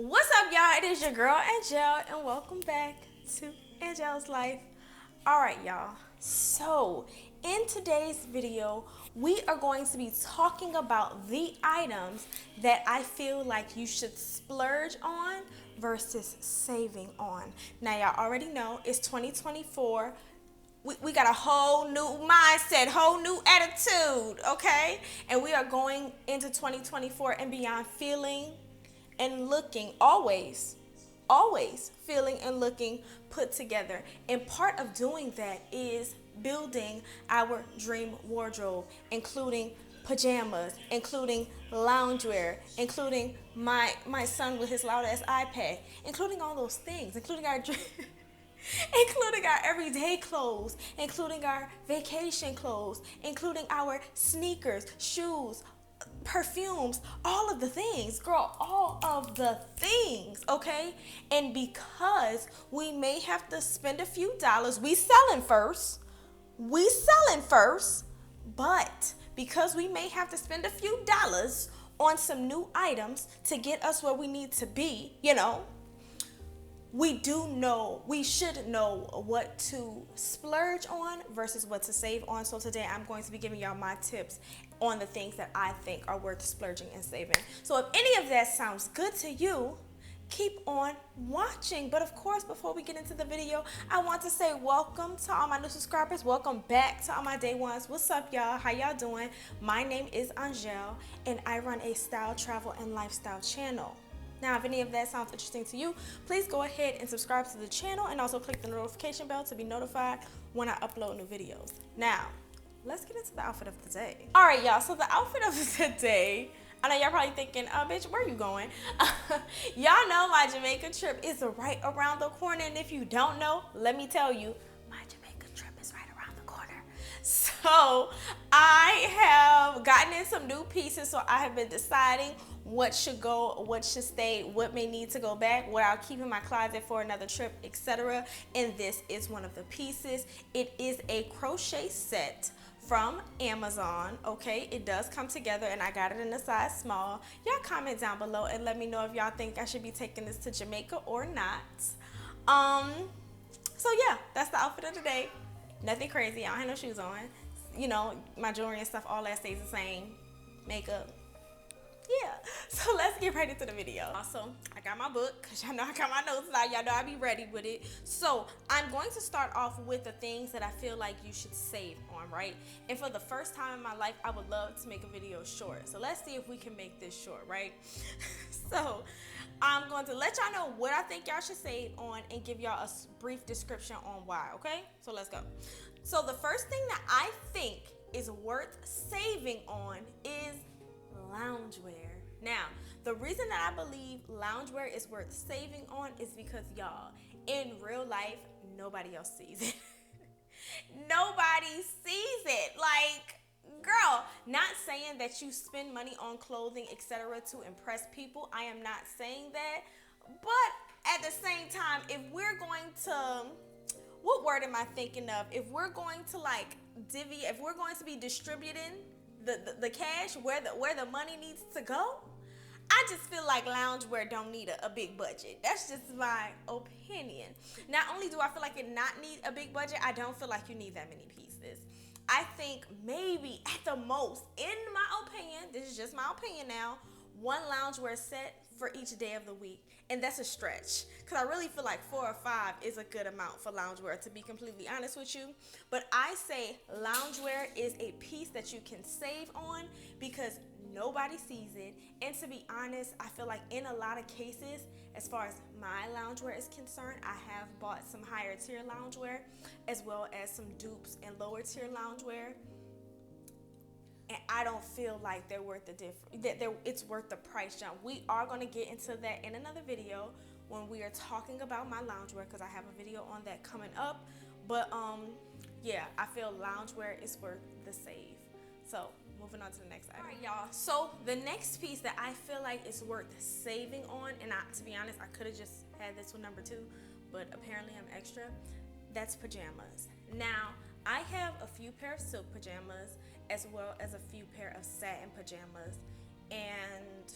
What's up, y'all? It is your girl Angelle, and welcome back to Angelle's Life. All right, y'all. So, in today's video, we are going to be talking about the items that I feel like you should splurge on versus saving on. Now, y'all already know it's 2024. We got a whole new mindset, whole new attitude, okay? And we are going into 2024 and beyond feeling and looking always feeling and looking put together. And part of doing that is building our dream wardrobe, including pajamas, including loungewear, including my son with his loud ass iPad, including all those things, including our including our everyday clothes, including our vacation clothes, including our sneakers, shoes, perfumes, all of the things, girl, all of the things, okay? And because we may have to spend a few dollars, we selling first, but because we may have to spend a few dollars on some new items to get us where we need to be, we should know what to splurge on versus what to save on. So today I'm going to be giving y'all my tips on the things that I think are worth splurging and saving. So if any of that sounds good to you, keep on watching. But of course, before we get into the video, I want to say welcome to all my new subscribers. Welcome back to all my day ones. What's up, y'all? How y'all doing? My name is Angelle, and I run a style, travel, and lifestyle channel. Now, if any of that sounds interesting to you, please go ahead and subscribe to the channel and also click the notification bell to be notified when I upload new videos. Now, let's get into the outfit of the day. All right, y'all, so the outfit of the day, I know y'all probably thinking, bitch, where are you going? Y'all know my Jamaica trip is right around the corner, and if you don't know, let me tell you, my Jamaica trip is right around the corner. So I have gotten in some new pieces, so I have been deciding what should go, what should stay, what may need to go back, what I'll keep in my closet for another trip, etc. And this is one of the pieces. It is a crochet set from Amazon, okay? It does come together, and I got it in a size small. Y'all comment down below and let me know if y'all think I should be taking this to Jamaica or not. So yeah, that's the outfit of the day. Nothing crazy. I don't have no shoes on. My jewelry and stuff, all that stays the same. Makeup. Yeah, so let's get right into the video. Also, I got my book, because y'all know I got my notes out. Y'all know I be ready with it. So I'm going to start off with the things that I feel like you should save on, right? And for the first time in my life, I would love to make a video short. So let's see if we can make this short, right? So I'm going to let y'all know what I think y'all should save on and give y'all a brief description on why, okay? So let's go. So the first thing that I think is worth saving on is loungewear. Now, the reason that I believe loungewear is worth saving on is because, y'all, in real life, nobody else sees it. Nobody sees it. Like, girl, not saying that you spend money on clothing, etc., to impress people. I am not saying that. But at the same time, if we're going to, what word am I thinking of? If we're going to if we're going to be distributing the cash where the money needs to go, I just feel like loungewear don't need a big budget. That's just my opinion. Not only do I feel like it not need a big budget, I don't feel like you need that many pieces. I think maybe at the most, in my opinion, this is just my opinion now, one loungewear set for each day of the week. And that's a stretch, because I really feel like 4 or 5 is a good amount for loungewear, to be completely honest with you. But I say loungewear is a piece that you can save on because nobody sees it. And to be honest, I feel like in a lot of cases, as far as my loungewear is concerned, I have bought some higher tier loungewear as well as some dupes and lower tier loungewear. And I don't feel like they're worth the difference. It's worth the price jump. We are going to get into that in another video when we are talking about my loungewear, because I have a video on that coming up. But yeah, I feel loungewear is worth the save. So moving on to the next item. All right, y'all. So the next piece that I feel like is worth saving on, and to be honest, I could have just had this one number 2, but apparently I'm extra. That's pajamas. Now, I have a few pair of silk pajamas as well as a few pair of satin pajamas, and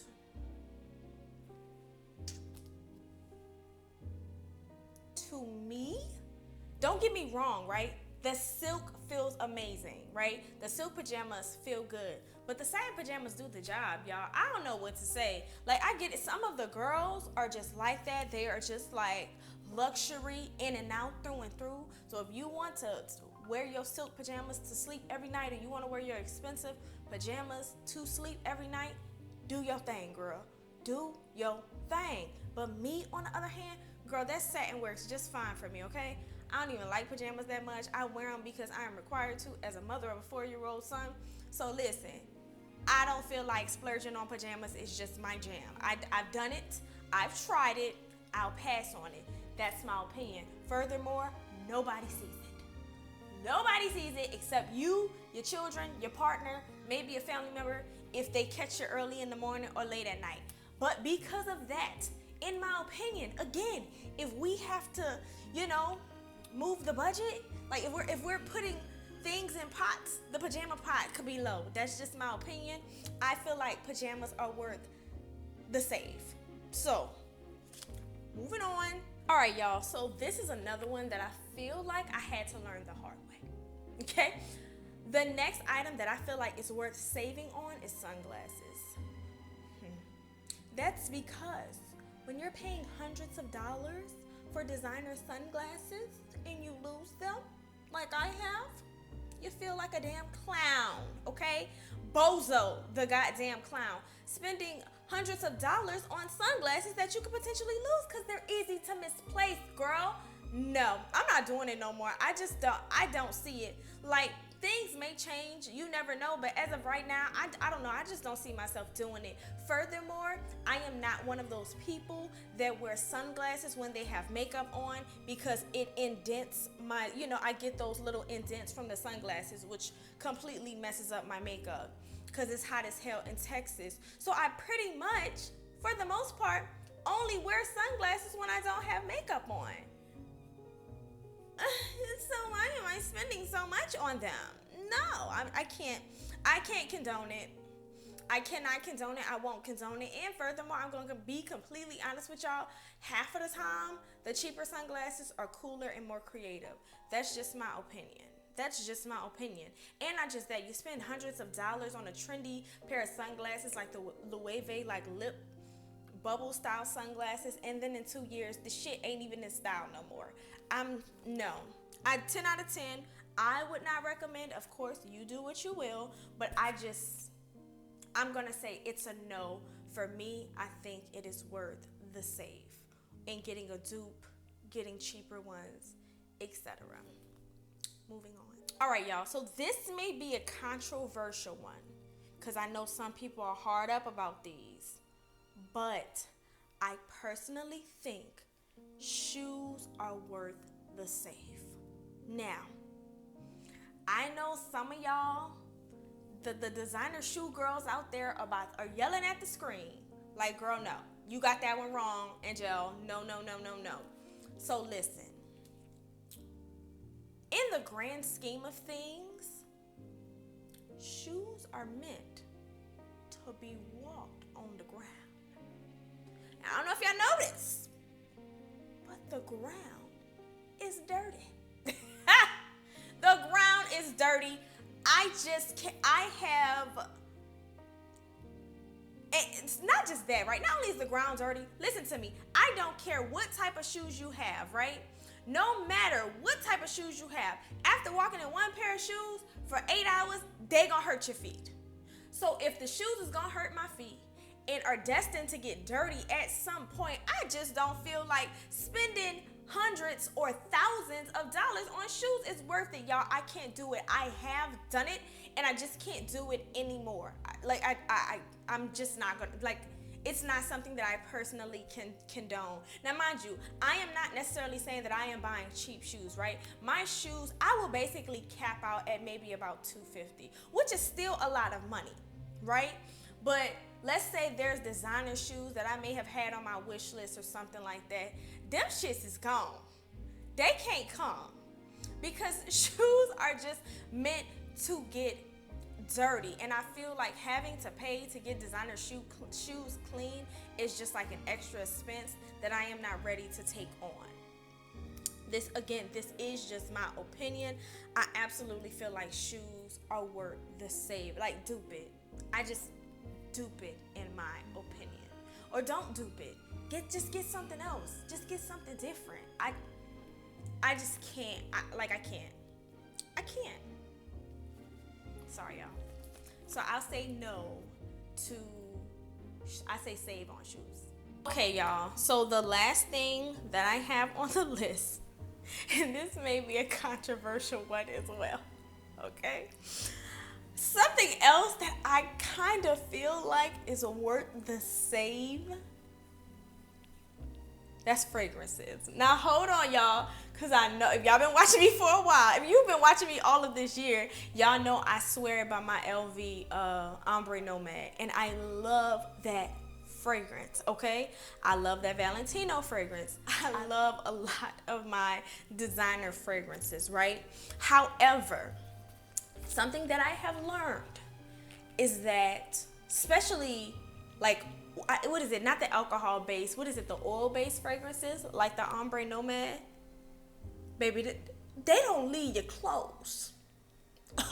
Don't get me wrong, right? The silk feels amazing, right? The silk pajamas feel good. But the satin pajamas do the job, y'all. I don't know what to say. Like, I get it. Some of the girls are just like that. They are just like luxury in and out, through and through. So if you want to wear your silk pajamas to sleep every night, or you want to wear your expensive pajamas to sleep every night, do your thing, girl. Do your thing. But me, on the other hand, girl, that satin works just fine for me, okay? I don't even like pajamas that much. I wear them because I am required to as a mother of a 4-year-old son. So listen, I don't feel like splurging on pajamas is just my jam. I've done it. I've tried it. I'll pass on it. That's my opinion. Furthermore, nobody sees it. Nobody sees it except you, your children, your partner, maybe a family member, if they catch you early in the morning or late at night. But because of that, in my opinion, again, if we have to, move the budget, like if we're putting things in pots, the pajama pot could be low. That's just my opinion. I feel like pajamas are worth the save. So, moving on. All right, y'all. So this is another one that I feel like I had to learn the hard way. Okay? The next item that I feel like is worth saving on is sunglasses. That's because when you're paying hundreds of dollars for designer sunglasses and you lose them, like I have, you feel like a damn clown, okay? Bozo, the goddamn clown, spending hundreds of dollars on sunglasses that you could potentially lose because they're easy to misplace, girl. No, I'm not doing it no more. I don't see it. Like, things may change, you never know, but as of right now, I don't know, I just don't see myself doing it. Furthermore, I am not one of those people that wear sunglasses when they have makeup on because it indents my, I get those little indents from the sunglasses, which completely messes up my makeup because it's hot as hell in Texas. So I pretty much, for the most part, only wear sunglasses when I don't have makeup on. So why am I spending so much on them? No, I can't condone it. I cannot condone it. I won't condone it. And furthermore, I'm going to be completely honest with y'all. Half of the time, the cheaper sunglasses are cooler and more creative. That's just my opinion. That's just my opinion. And not just that, you spend hundreds of dollars on a trendy pair of sunglasses like the Loewe, like lip bubble style sunglasses, and then in 2 years, the shit ain't even in style no more. 10 out of 10, I would not recommend. Of course, you do what you will, but I'm gonna say it's a no. For me, I think it is worth the save in getting a dupe, getting cheaper ones, etc. Moving on. All right, y'all, so this may be a controversial one because I know some people are hard up about these, but I personally think shoes are worth the save. Now, I know some of y'all, the designer shoe girls out there are yelling at the screen like, girl, no, you got that one wrong, Angelle. No. So listen, in the grand scheme of things, shoes are meant to be walked on the ground. I don't know if y'all noticed, but the ground is dirty. The ground is dirty. It's not just that, right? Not only is the ground dirty, listen to me. I don't care what type of shoes you have, right? No matter what type of shoes you have, after walking in one pair of shoes for 8 hours, they gonna hurt your feet. So if the shoes is gonna hurt my feet and are destined to get dirty at some point, I just don't feel like spending hundreds or thousands of dollars on shoes is worth it, y'all. I can't do it. I have done it and I just can't do it anymore. I'm just not gonna, it's not something that I personally can condone. Now, mind you, I am not necessarily saying that I am buying cheap shoes, right? My shoes, I will basically cap out at maybe about $250, which is still a lot of money, right? But let's say there's designer shoes that I may have had on my wish list or something like that. Them shits is gone. They can't come because shoes are just meant to get dirty, and I feel like having to pay to get designer shoes clean is just like an extra expense that I am not ready to take on. This is just my opinion. I absolutely feel like shoes are worth the save. Like, dupe it. I just dupe it, in my opinion. Or don't dupe it. Just get something else. Just get something different. I just can't. I can't. I can't. Sorry, y'all. So I'll say no to, I say save on shoes. Okay, y'all. So the last thing that I have on the list, and this may be a controversial one as well, okay? Something else that I kind of feel like is worth the save, that's fragrances. Now hold on, y'all, because I know if y'all been watching me for a while, if you've been watching me all of this year, y'all know I swear by my LV Ombre Nomad, and I love that fragrance, okay? I love that Valentino fragrance. I love a lot of my designer fragrances, right? However, something that I have learned is that, especially like, what is it? Not the alcohol based. What is it? The oil based fragrances, like the Ombre Nomad. Baby, they don't leave your clothes.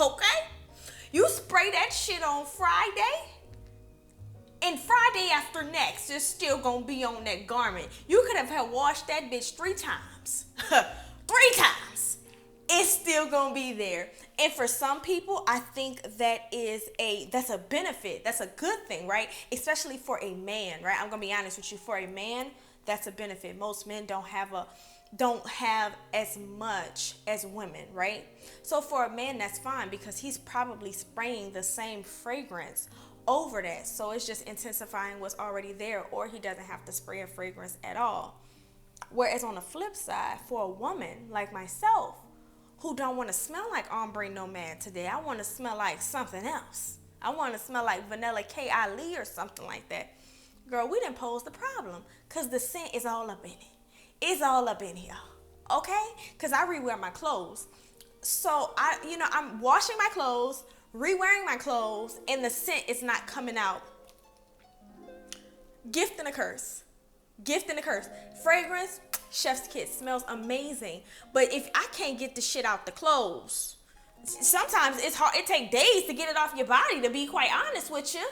Okay? You spray that shit on Friday, and Friday after next, it's still gonna be on that garment. You could have washed that bitch 3 times. 3 times. It's still gonna be there. And for some people, I think that's a benefit. That's a good thing, right? Especially for a man, right? I'm gonna be honest with you. For a man, that's a benefit. Most men don't have as much as women, right? So for a man, that's fine because he's probably spraying the same fragrance over that. So it's just intensifying what's already there, or he doesn't have to spray a fragrance at all. Whereas on the flip side, for a woman like myself, who don't want to smell like Ombre Nomad today, I want to smell like something else. I want to smell like Vanilla K. Ali or something like that. Girl, we didn't pose the problem because the scent is all up in it. It's all up in here, okay? Because I rewear my clothes. So I'm washing my clothes, re-wearing my clothes, and the scent is not coming out. Gift and a curse. Gift and a curse. Fragrance, chef's kiss, smells amazing. But if I can't get the shit out the clothes, sometimes it's hard. It takes days to get it off your body, to be quite honest with you.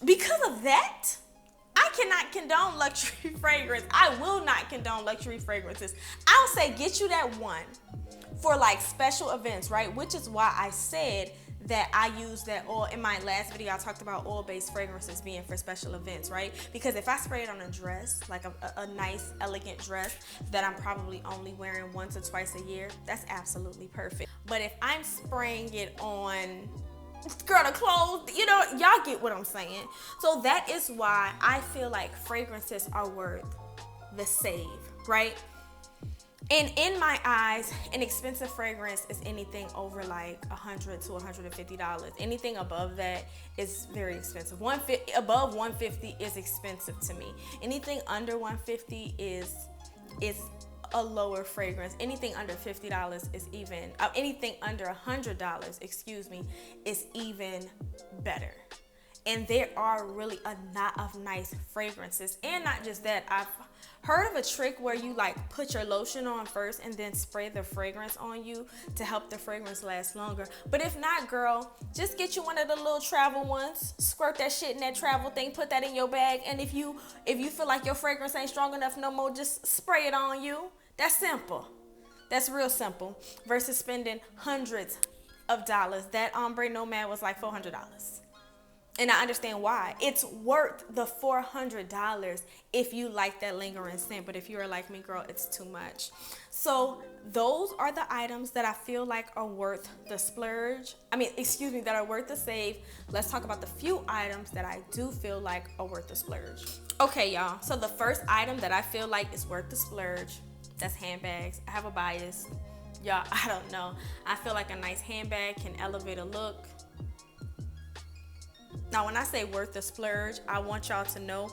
Because of that, I cannot condone luxury fragrance. I will not condone luxury fragrances. I'll say get you that one for like special events, right? Which is why I said that I use that oil. In my last video, I talked about oil-based fragrances being for special events, right? Because if I spray it on a dress, like a nice, elegant dress that I'm probably only wearing once or twice a year, that's absolutely perfect. But if I'm spraying it on, girl, the clothes, y'all get what I'm saying. So that is why I feel like fragrances are worth the save, right? And in my eyes, an expensive fragrance is anything over like $100 to $150. Anything above that is very expensive. Above $150 is expensive to me. Anything under $150 is a lower fragrance. Anything under $50 is even, anything under $100, is even better. And there are really a lot of nice fragrances. And not just that, I've heard of a trick where you like put your lotion on first and then spray the fragrance on you to help the fragrance last longer. But if not, girl, just get you one of the little travel ones, squirt that shit in that travel thing, put that in your bag, and if you feel like your fragrance ain't strong enough no more, just spray it on you. That's simple. That's real simple. Versus spending hundreds of dollars. That Ombre Nomad was like $400. And I understand why. It's worth the $400 if you like that lingering scent. But if you're like me, girl, it's too much. So those are the items that I feel like are worth the splurge. That are worth the save. Let's talk about the few items that I do feel like are worth the splurge. Okay, y'all. So the first item that I feel like is worth the splurge, that's handbags. I have a bias. Y'all, I don't know. I feel like a nice handbag can elevate a look. Now, when I say worth the splurge, I want y'all to know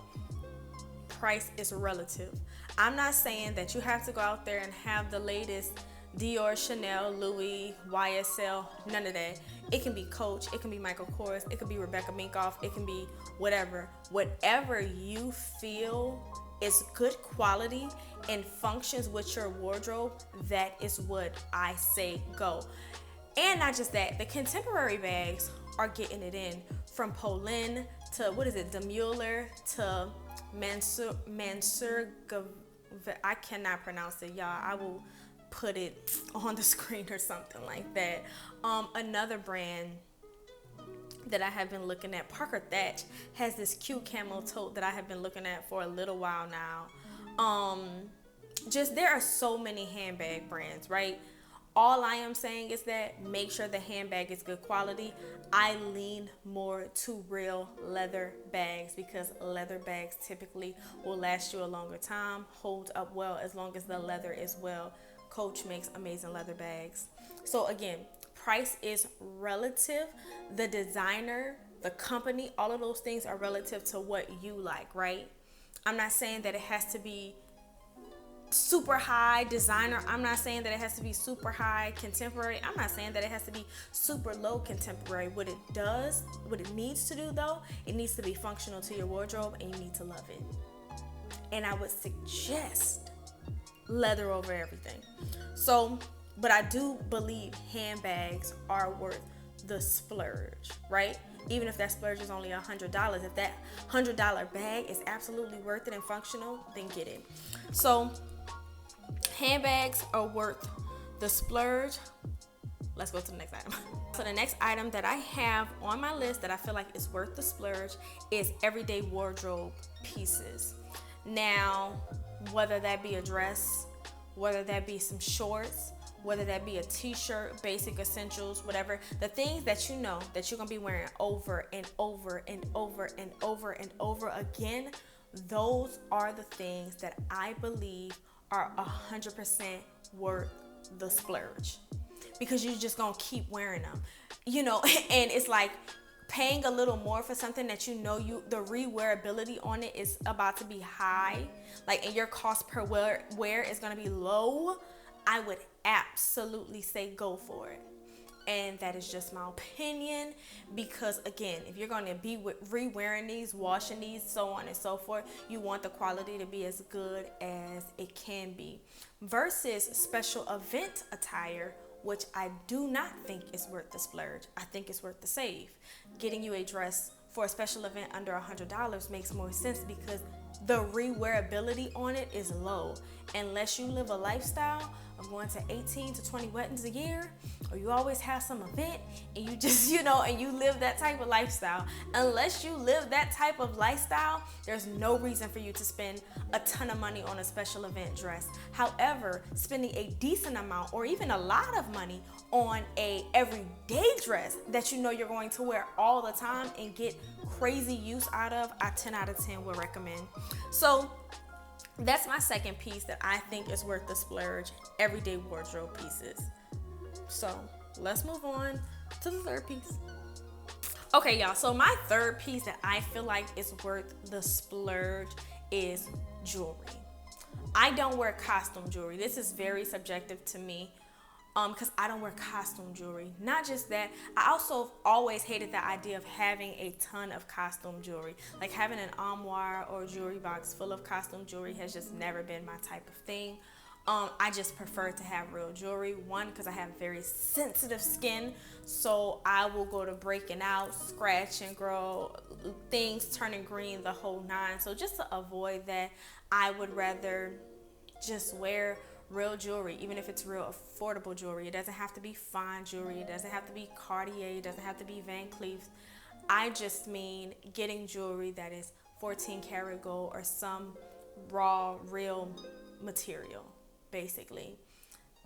price is relative. I'm not saying that you have to go out there and have the latest Dior, Chanel, Louis, YSL, none of that. It can be Coach, it can be Michael Kors, it can be Rebecca Minkoff, it can be whatever. Whatever you feel is good quality and functions with your wardrobe, that is what I say go. And not just that, the contemporary bags are getting it in, from Polin to, what is it, Demeuler to Mansur. I cannot pronounce it, y'all. I will put it on the screen or something like that. Another brand that I have been looking at, Parker Thatch, has this cute camel tote that I have been looking at for a little while now. Just, there are so many handbag brands, right? All I am saying is that make sure the handbag is good quality. I lean more to real leather bags because leather bags typically will last you a longer time, hold up well as long as the leather is well. Coach makes amazing leather bags. So again, price is relative. The designer, the company, all of those things are relative to what you like, right? I'm not saying that it has to be super high designer. I'm not saying that it has to be super high contemporary. I'm not saying that it has to be super low contemporary. What it needs to do though, it needs to be functional to your wardrobe and you need to love it. And I would suggest leather over everything. So, but I do believe handbags are worth the splurge, right? Even if that splurge is only $100, if that $100 bag is absolutely worth it and functional, then get it. So handbags are worth the splurge. Let's go to the next item. So the next item that I have on my list that I feel like is worth the splurge is everyday wardrobe pieces. Now, whether that be a dress, whether that be some shorts, whether that be a t-shirt, basic essentials, whatever, the things that you know that you're gonna be wearing over and over and over and over and over again, those are the things that I believe are 100% worth the splurge, because you're just gonna keep wearing them, you know. And it's like paying a little more for something that you know the rewearability on it is about to be high, like, and your cost per wear is gonna be low. I would absolutely say go for it. And that is just my opinion, because again, if you're going to be re-wearing these, washing these, so on and so forth, you want the quality to be as good as it can be, versus special event attire, which I do not think is worth the splurge. I think it's worth the save. Getting you a dress for a special event under $100 makes more sense because the rewearability on it is low. Unless you live a lifestyle of going to 18 to 20 weddings a year, or you always have some event and you just, you know, and you live that type of lifestyle. Unless you live that type of lifestyle, there's no reason for you to spend a ton of money on a special event dress. However, spending a decent amount or even a lot of money on a everyday dress that you know you're going to wear all the time and get crazy use out of, I 10 out of 10 would recommend. So that's my second piece that I think is worth the splurge, everyday wardrobe pieces. So let's move on to the third piece. Okay, y'all, so my third piece that I feel like is worth the splurge is jewelry. I don't wear costume jewelry. This is very subjective to me, because I don't wear costume jewelry. Not just that, I also always hated the idea of having a ton of costume jewelry. Like having an armoire or jewelry box full of costume jewelry has just never been my type of thing. I just prefer to have real jewelry. One, because I have very sensitive skin, so I will go to breaking out, scratch and grow, things turning green, the whole nine. So just to avoid that, I would rather just wear real jewelry, even if it's real affordable jewelry. It doesn't have to be fine jewelry. It doesn't have to be Cartier. It doesn't have to be Van Cleef. I just mean getting jewelry that is 14 karat gold or some raw, real material, basically.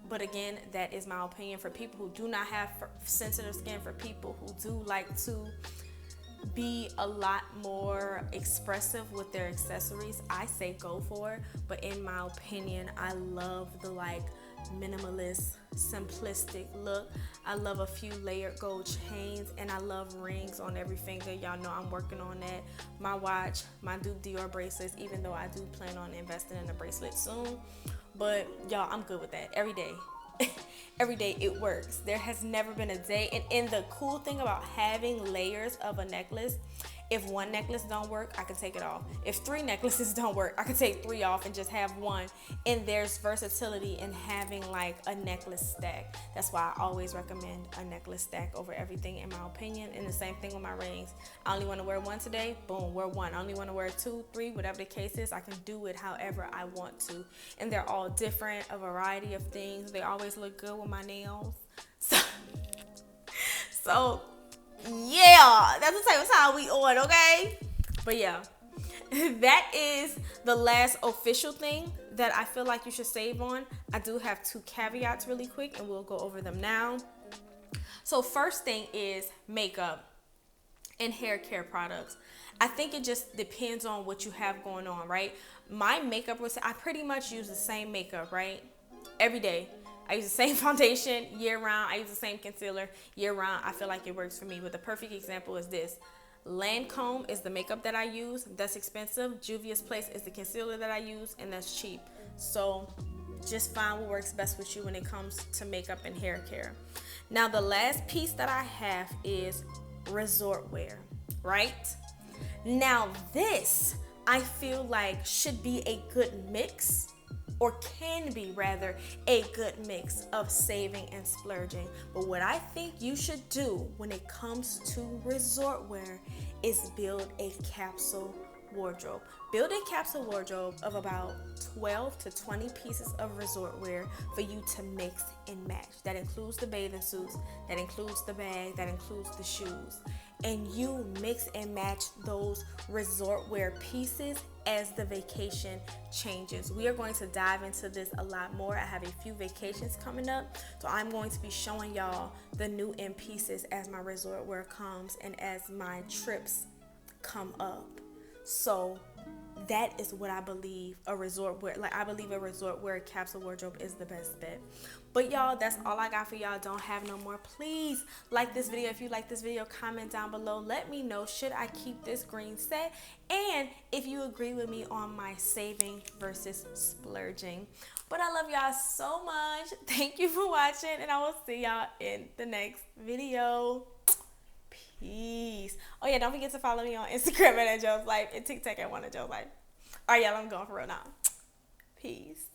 But again, that is my opinion. For people who do not have sensitive skin, for people who do like to be a lot more expressive with their accessories, I say go for it. But in my opinion, I love the like minimalist, simplistic look. I love a few layered gold chains, and I love rings on every finger. Y'all know I'm working on that. My watch, my Dupe Dior bracelets, even though I do plan on investing in a bracelet soon. But y'all, I'm good with that every day. Every day it works. There has never been a day, and the cool thing about having layers of a necklace, If one necklace don't work, I can take it off. If 3 necklaces don't work, I can take 3 off and just have one. And there's versatility in having like a necklace stack. That's why I always recommend a necklace stack over everything, in my opinion. And the same thing with my rings. I only want to wear one today, boom, wear one. I only want to wear 2, 3, whatever the case is. I can do it however I want to. And they're all different, a variety of things. They always look good with my nails. So yeah, that's the type of time we on, okay? But yeah, that is the last official thing that I feel like you should save on. I do have 2 caveats really quick, and we'll go over them now. So first thing is makeup and hair care products. I think it just depends on what you have going on, right? My makeup routine, I pretty much use the same makeup, right? Every day. I use the same foundation year round. I use the same concealer year round. I feel like it works for me. But the perfect example is this. Lancome is the makeup that I use. That's expensive. Juvia's Place is the concealer that I use, and that's cheap. So just find what works best with you when it comes to makeup and hair care. Now, the last piece that I have is resort wear, right? Now, this I feel like should be a good mix, or can be rather a good mix of saving and splurging. But what I think you should do when it comes to resort wear is build a capsule wardrobe. Build a capsule wardrobe of about 12 to 20 pieces of resort wear for you to mix and match. That includes the bathing suits, that includes the bag, that includes the shoes. And you mix and match those resort wear pieces as the vacation changes. We are going to dive into this a lot more. I have a few vacations coming up, so I'm going to be showing y'all the new in pieces as my resort wear comes and as my trips come up. So that is what I believe a resort wear, like I believe a resort wear capsule wardrobe is the best bet. But y'all, that's all I got for y'all. Don't have no more. Please like this video. If you like this video, comment down below. Let me know, should I keep this green set? And if you agree with me on my saving versus splurging. But I love y'all so much. Thank you for watching, and I will see y'all in the next video. Peace. Oh yeah, don't forget to follow me on Instagram at Angelleslife and TikTok at Angelleslife. All right, y'all, I'm going for real now. Peace.